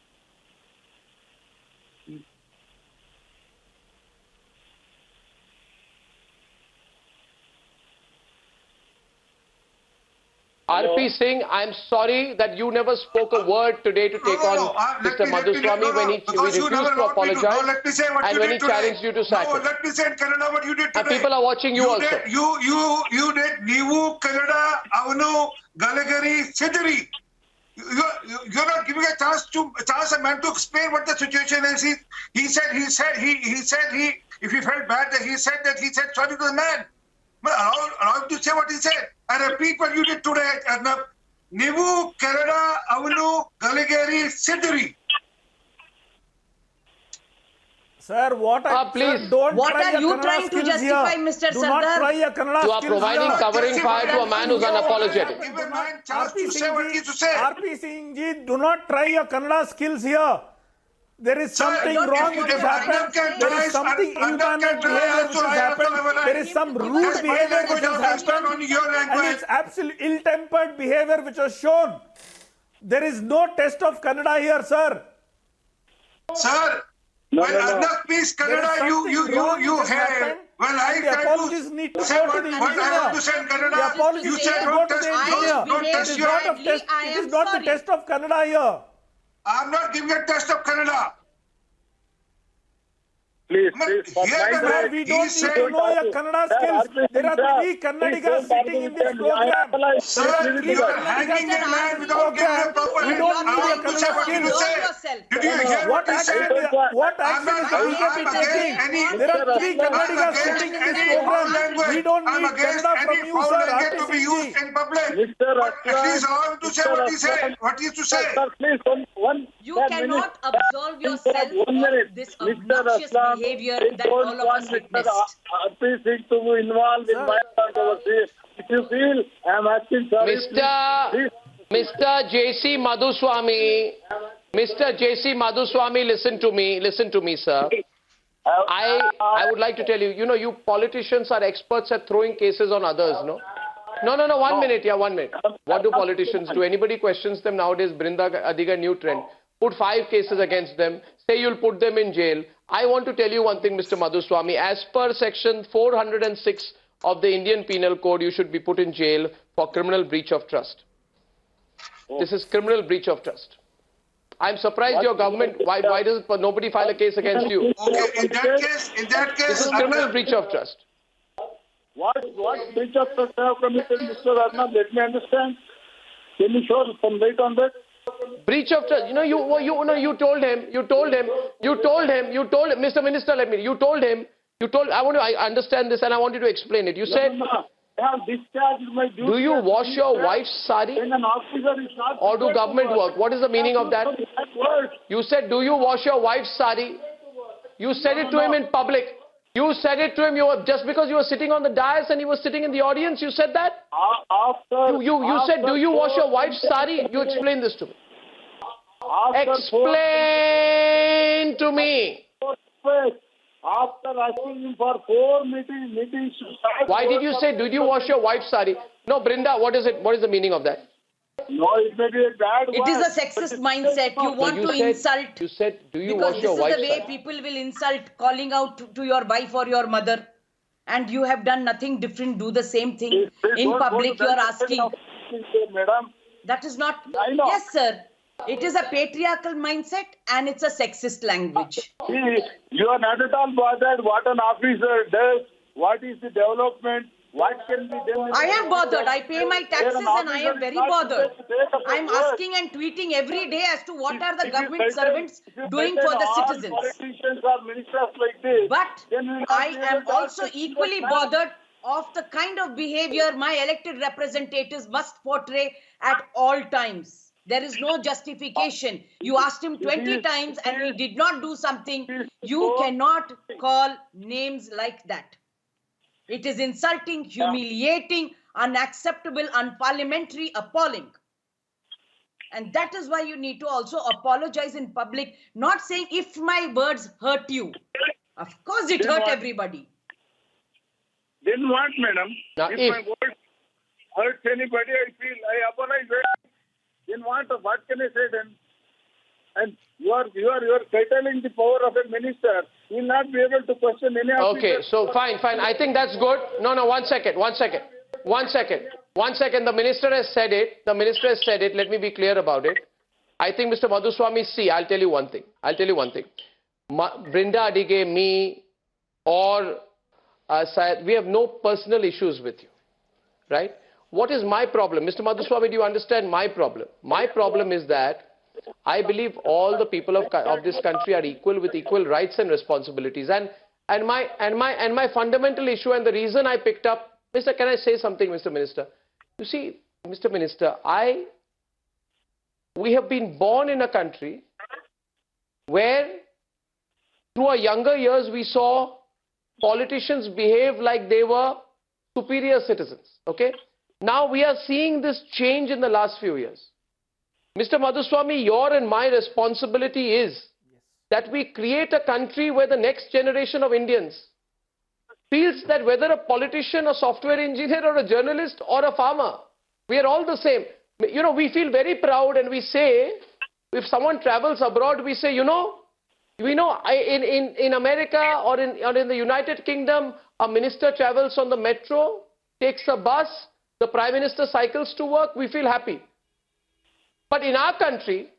Speaker 1: RP Singh, I'm sorry that you never spoke a word today to take on Mr. Madhuswamy when he
Speaker 7: because you
Speaker 1: refused
Speaker 7: never
Speaker 1: to
Speaker 7: allowed me to.
Speaker 1: apologize
Speaker 7: No, let me say what
Speaker 1: and
Speaker 7: you
Speaker 1: when
Speaker 7: did
Speaker 1: he
Speaker 7: today.
Speaker 1: challenged you to sack
Speaker 7: No,
Speaker 1: him.
Speaker 7: let me say in Kannada what you did today.
Speaker 1: And people are watching you also.
Speaker 7: Did, you did Nivu Kannada Avanu Galagari Sidri. You're not giving a chance a man to explain what the situation is. He said if he felt bad that he said sorry to the man. But allow him to say what he said. I repeat what you did today, Arnab. Nivu Kannada Avanu Galagari Sidri.
Speaker 5: Sir,
Speaker 1: please.
Speaker 5: sir, don't
Speaker 6: What
Speaker 5: try
Speaker 6: are
Speaker 5: your
Speaker 6: you
Speaker 5: Kannada
Speaker 6: trying to
Speaker 5: skills
Speaker 6: justify,
Speaker 5: here.
Speaker 6: Mr.
Speaker 5: Do
Speaker 6: Sardar?
Speaker 5: not try your Kannada
Speaker 1: You are
Speaker 5: skills
Speaker 1: providing
Speaker 5: here.
Speaker 1: covering fire to a man who's unapologetic.
Speaker 7: Give a man chance to say what he needs to say.
Speaker 5: RP Singh ji, do not try your Kannada skills here. There is something
Speaker 6: don't
Speaker 5: wrong
Speaker 6: care
Speaker 5: which has
Speaker 6: what
Speaker 5: happened.
Speaker 6: Arnab
Speaker 5: There is something inmanent behavior which has happened. There is some rude behavior which has happened. And it's absolutely ill-tempered behavior which was shown. There is no test of Kannada here, sir.
Speaker 7: Sir,
Speaker 4: No,
Speaker 7: when
Speaker 4: no, no.
Speaker 7: Arnab speaks
Speaker 5: There is
Speaker 7: Kannada,
Speaker 5: something
Speaker 7: you
Speaker 5: wrong which has
Speaker 7: hate.
Speaker 5: happened.
Speaker 7: When I
Speaker 5: And the
Speaker 7: try
Speaker 5: apologies need
Speaker 7: to
Speaker 5: to
Speaker 7: say
Speaker 5: go
Speaker 7: what
Speaker 5: to the
Speaker 7: I want to say in
Speaker 5: engineer. The
Speaker 7: Kannada,
Speaker 5: apologies
Speaker 7: you
Speaker 5: need
Speaker 7: say
Speaker 5: to go
Speaker 7: don't
Speaker 5: to the
Speaker 7: test,
Speaker 5: engineer.
Speaker 7: don't
Speaker 5: It
Speaker 7: test
Speaker 5: is
Speaker 7: your...
Speaker 5: not a
Speaker 6: badly,
Speaker 5: test.
Speaker 6: I
Speaker 5: It
Speaker 6: am
Speaker 5: is not the
Speaker 6: sorry.
Speaker 5: test of Kannada here.
Speaker 7: I'm not giving a test of Kannada.
Speaker 4: Please,
Speaker 7: But
Speaker 4: for
Speaker 7: here
Speaker 4: my
Speaker 7: the
Speaker 5: Sir,
Speaker 7: man-
Speaker 5: we
Speaker 7: he
Speaker 5: don't need
Speaker 7: said-
Speaker 5: to know your Kannada skills. There are 3 Kannadigas sitting in this program.
Speaker 7: Sir, you are hanging a man without giving a proper
Speaker 5: We don't need
Speaker 7: allow
Speaker 5: your
Speaker 7: him to say
Speaker 5: Kannada
Speaker 7: what he
Speaker 5: skills.
Speaker 7: to say.
Speaker 6: Yourself.
Speaker 7: Did you hear
Speaker 5: What
Speaker 7: he
Speaker 5: action,
Speaker 7: said?
Speaker 5: what
Speaker 7: I'm
Speaker 5: action is
Speaker 7: not-
Speaker 5: the
Speaker 7: I'm
Speaker 5: BJP
Speaker 7: against
Speaker 5: taking?
Speaker 7: any-
Speaker 5: There are 3
Speaker 7: I'm
Speaker 5: Kannadigas
Speaker 7: against
Speaker 5: sitting in this
Speaker 7: any
Speaker 5: program.
Speaker 7: language.
Speaker 5: We don't
Speaker 7: I'm
Speaker 5: need
Speaker 7: against
Speaker 5: Kannada from
Speaker 7: any
Speaker 5: you,
Speaker 7: foul
Speaker 5: sir.
Speaker 7: language
Speaker 5: RP
Speaker 7: to be
Speaker 5: Singh
Speaker 7: used
Speaker 5: ji.
Speaker 7: in public.
Speaker 4: Mr.
Speaker 7: But at least
Speaker 4: Aslan,
Speaker 7: allow him to say
Speaker 4: Mr.
Speaker 7: what he said.
Speaker 4: Aslan.
Speaker 7: What he used to say.
Speaker 4: Sir, please, one
Speaker 6: You
Speaker 4: sir,
Speaker 6: cannot
Speaker 4: minute.
Speaker 6: absolve yourself
Speaker 4: One minute.
Speaker 6: of this
Speaker 4: Mr.
Speaker 6: obnoxious
Speaker 4: Aslan,
Speaker 6: behavior
Speaker 4: I
Speaker 6: that
Speaker 4: don't
Speaker 6: all of us
Speaker 4: want
Speaker 6: witnessed.
Speaker 4: Mr. RP Singh to be involved in
Speaker 5: Sir.
Speaker 4: my controversy. If you feel I am asking sorry, please.
Speaker 1: Mr. J.C. Madhuswamy, listen to me, sir. I would like to tell you, you politicians are experts at throwing cases on others, no? No, 1 minute, 1 minute. What do politicians do? Anybody questions them nowadays, Brinda Adiga new trend. Put 5 cases against them, say you'll put them in jail. I want to tell you one thing, Mr. Madhuswamy. As per section 406 of the Indian Penal Code, you should be put in jail for criminal breach of trust. This is criminal breach of trust. I'm surprised your government, why does nobody file a case against you?
Speaker 7: Okay, in that case,
Speaker 1: This is criminal breach of trust.
Speaker 4: What breach of trust I have committed, Mr. Arnab? Let me understand. Can you show some light on that?
Speaker 1: Breach of trust. You told him, Mr. Minister, I understand this and I want you to explain it. You said,
Speaker 4: I have discharged my duty.
Speaker 1: do you wash your wife's sari
Speaker 4: When an officer is not
Speaker 1: or do government work? What is the meaning of that?
Speaker 4: Word.
Speaker 1: You said, do you wash your wife's sari? You said it to him in public. You said it to him, just because you were sitting on the dais and he was sitting in the audience, you said that? You said, do you wash your wife's sari? You explain this to me. Explain to me.
Speaker 4: After asking him for 4 meetings to start.
Speaker 1: Why did you say, did you wash your wife's sari? No, Brinda, what is it? What is the meaning of that?
Speaker 4: No, it may be a bad
Speaker 6: It
Speaker 4: word.
Speaker 6: is a sexist mindset. You want to insult.
Speaker 1: You said, do you
Speaker 6: Because
Speaker 1: wash
Speaker 6: this
Speaker 1: your
Speaker 6: is
Speaker 1: wife's
Speaker 6: the way
Speaker 1: sari?
Speaker 6: people will insult, calling out to your wife or your mother. And you have done nothing different. Do the same thing. In public, you are asking.
Speaker 4: Madam,
Speaker 6: That is not.
Speaker 4: I know.
Speaker 6: Yes, sir. It is a patriarchal mindset and it's a sexist language.
Speaker 4: see, you are not at all bothered what an officer does, what is the development, what can be done.
Speaker 6: I am bothered. I pay my taxes and I am very bothered. I am asking and tweeting every day as to what are the government servants doing for the citizens.
Speaker 4: Politicians or ministers like this.
Speaker 6: But
Speaker 4: then we will not
Speaker 6: I
Speaker 4: be able
Speaker 6: am
Speaker 4: to
Speaker 6: also
Speaker 4: ask
Speaker 6: equally
Speaker 4: questions.
Speaker 6: bothered of the kind of behavior my elected representatives must portray at all times. There is no justification. You asked him 20 times and he did not do something. You cannot call names like that. It is insulting, humiliating, unacceptable, unparliamentary, appalling. And that is why you need to also apologize in public, not saying if my words hurt you. Of course it hurt everybody.
Speaker 4: Then what, madam?
Speaker 1: Now,
Speaker 4: if
Speaker 1: if-
Speaker 4: my words hurts anybody, I apologize. Then what can I say then? And you are curtailing the power of a minister. You will not be able to question any of
Speaker 1: Okay, so fine. I think that's good. No, 1 second. 1 second. The minister has said it. Let me be clear about it. I think Mr. Madhuswamy, see, I'll tell you one thing. Brinda Adige, me, or Syed, we have no personal issues with you. Right? What is my problem? Mr. Madhuswamy, do you understand my problem? My problem is that I believe all the people of this country are equal with equal rights and responsibilities. And my fundamental issue and the reason I picked up, can I say something, Mr. Minister? You see, Mr. Minister, we have been born in a country where through our younger years we saw politicians behave like they were superior citizens. Okay? Now we are seeing this change in the last few years. Mr. Madhuswamy, your and my responsibility is that we create a country where the next generation of Indians feels that whether a politician, a software engineer or a journalist or a farmer, we are all the same. We feel very proud and we say, if someone travels abroad, we say, in America or in the United Kingdom, a minister travels on the metro, takes a bus, the Prime Minister cycles to work, we feel happy. But in our country,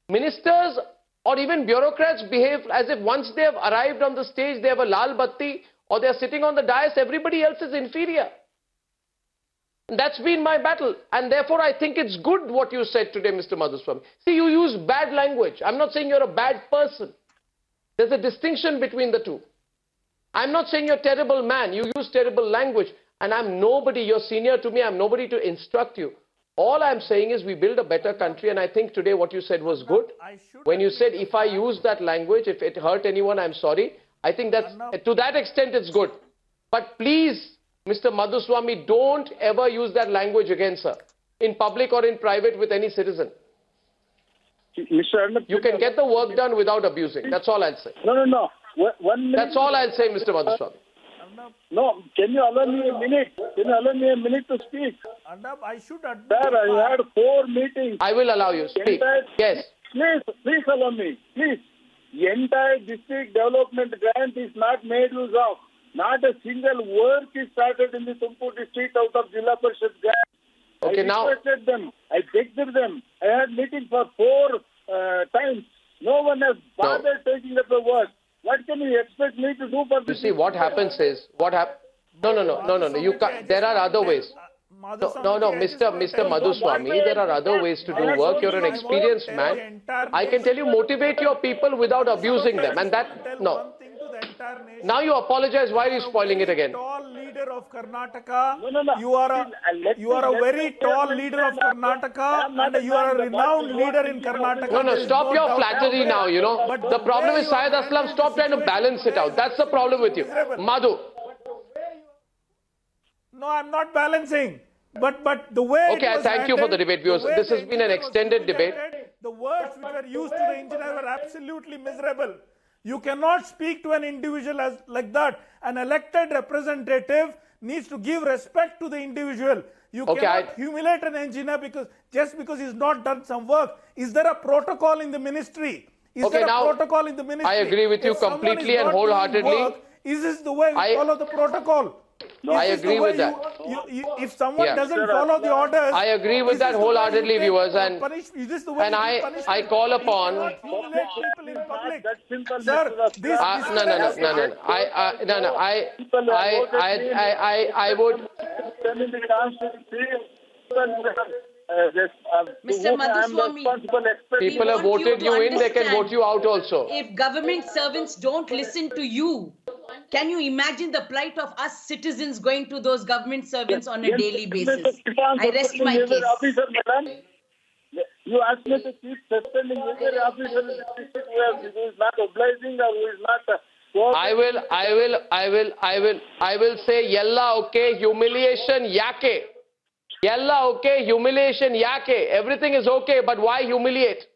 Speaker 1: ministers or even bureaucrats behave as if once they have arrived on the stage, they have a lal batti or they are sitting on the dais, everybody else is inferior. And that's been my battle. And therefore, I think it's good what you said today, Mr. Madhuswamy. See, you use bad language. I'm not saying you're a bad person. There's a distinction between the two. I'm not saying you're a terrible man. You use terrible language. And I'm nobody, you're senior to me, I'm nobody to instruct you. All I'm saying is we build a better country, and I think today what you said was good. When you said if I use that language, if it hurt anyone, I'm sorry. I think that's, to that extent it's good. But please, Mr. Madhuswamy, don't ever use that language against her, in public or in private with any citizen.
Speaker 4: Mr. Arnab,
Speaker 1: You can get the work done without abusing. That's all I'll say.
Speaker 4: No. 1 minute.
Speaker 1: That's all I'll say, Mr. Madhuswamy.
Speaker 4: No, can you allow me a minute? Can you allow me a minute to speak?
Speaker 5: Arnab, I should admit.
Speaker 4: Sir, I had 4 meetings.
Speaker 1: I will allow you. Speak. Yes.
Speaker 4: Please allow me. Please. The entire district development grant is not made use of. Not a single work is started in the Tumakuru district out of Jilla Parishad grant.
Speaker 1: Okay,
Speaker 4: I
Speaker 1: now-
Speaker 4: requested them. I begged them. I had meetings for 4 times. No one has bothered taking up the work. What can you expect me to do for
Speaker 1: You
Speaker 4: this?
Speaker 1: see, what happens is, No. You can't, there are other ways. No, Mr. Madhuswamy, there are other ways to do work. You're an experienced man. I can tell you, motivate your people without abusing them. And that, no. Now you apologize. Why are you spoiling it again?
Speaker 5: Tall leader of Karnataka.
Speaker 4: No.
Speaker 5: You are a very tall leader of Karnataka, and you are a renowned leader in Karnataka.
Speaker 1: No,
Speaker 5: There is
Speaker 1: stop your
Speaker 5: doubt
Speaker 1: flattery
Speaker 5: about
Speaker 1: now,
Speaker 5: it.
Speaker 1: you know.
Speaker 5: But
Speaker 1: The problem
Speaker 5: way
Speaker 1: is
Speaker 5: you are
Speaker 1: Syed Aslam,
Speaker 5: handling
Speaker 1: stop
Speaker 5: the
Speaker 1: trying to balance it out. That's the problem with you. Madhu.
Speaker 5: No, I'm not balancing. But the way.
Speaker 1: Okay,
Speaker 5: it was
Speaker 1: thank you for the
Speaker 5: handled,
Speaker 1: debate, viewers.
Speaker 5: the way
Speaker 1: This
Speaker 5: the
Speaker 1: has been an
Speaker 5: engineer was
Speaker 1: extended debate.
Speaker 5: presented, The words which were used to the engineer were absolutely miserable. You cannot speak to an individual as like that. An elected representative needs to give respect to the individual. You
Speaker 1: Okay,
Speaker 5: cannot humiliate an engineer just because he's not done some work. Is there a protocol in the ministry? Is
Speaker 1: Okay,
Speaker 5: there a
Speaker 1: now,
Speaker 5: protocol in the ministry?
Speaker 1: I agree with you
Speaker 5: If someone is
Speaker 1: completely and
Speaker 5: not doing
Speaker 1: wholeheartedly.
Speaker 5: work, is this the way we
Speaker 1: I-
Speaker 5: follow the protocol?
Speaker 1: I
Speaker 5: Is this the
Speaker 1: agree
Speaker 5: way
Speaker 1: with that.
Speaker 5: If someone
Speaker 1: Yeah.
Speaker 5: doesn't follow the orders,
Speaker 1: I agree with
Speaker 5: is
Speaker 1: that
Speaker 5: this the way you
Speaker 1: wholeheartedly,
Speaker 5: take,
Speaker 1: viewers, and-
Speaker 5: is this the way
Speaker 1: and
Speaker 5: you
Speaker 1: I-
Speaker 5: give punishment?
Speaker 1: I call upon-
Speaker 5: You cannot humiliate people in public.
Speaker 4: That simple,
Speaker 5: Sir,
Speaker 4: Mr. Aslam.
Speaker 5: this
Speaker 1: No. I would.
Speaker 4: Send in the constituency.
Speaker 6: Mr. Madhuswamy,
Speaker 1: People have
Speaker 6: want you
Speaker 1: voted
Speaker 6: to
Speaker 1: you in, they can
Speaker 6: understand.
Speaker 1: vote you out also.
Speaker 6: If government servants don't listen to you, can you imagine the plight of us citizens going to those government servants on a daily basis? I rest my case.
Speaker 4: Officer, madam. You asked me to keep suspending every officer in the district who is not obliging or who is not.
Speaker 1: I will say yella okay, humiliation yake. Yella okay, humiliation yake. Everything is okay, but why humiliate?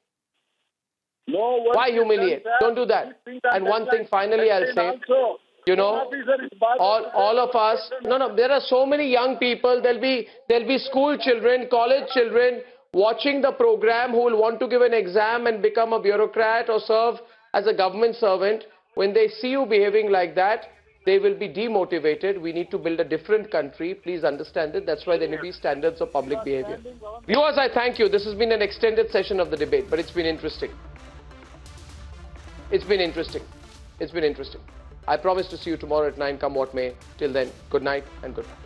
Speaker 4: No one
Speaker 1: Why
Speaker 4: is
Speaker 1: humiliate?
Speaker 4: done, sir.
Speaker 1: Don't do that.
Speaker 4: These things are
Speaker 1: And
Speaker 4: done
Speaker 1: one thing
Speaker 4: like
Speaker 1: finally I'll
Speaker 4: that
Speaker 1: say,
Speaker 4: also.
Speaker 1: you know,
Speaker 4: One officer is bothered.
Speaker 1: all of us, no, there are so many young people, there'll be school children, college children watching the program who will want to give an exam and become a bureaucrat or serve as a government servant. When they see you behaving like that, they will be demotivated. We need to build a different country. Please understand it. That's why there will be standards of public behavior. Viewers, I thank you. This has been an extended session of the debate, but it's been interesting. It's been interesting. It's been interesting. I promise to see you tomorrow at 9, come what may. Till then, good night and good night.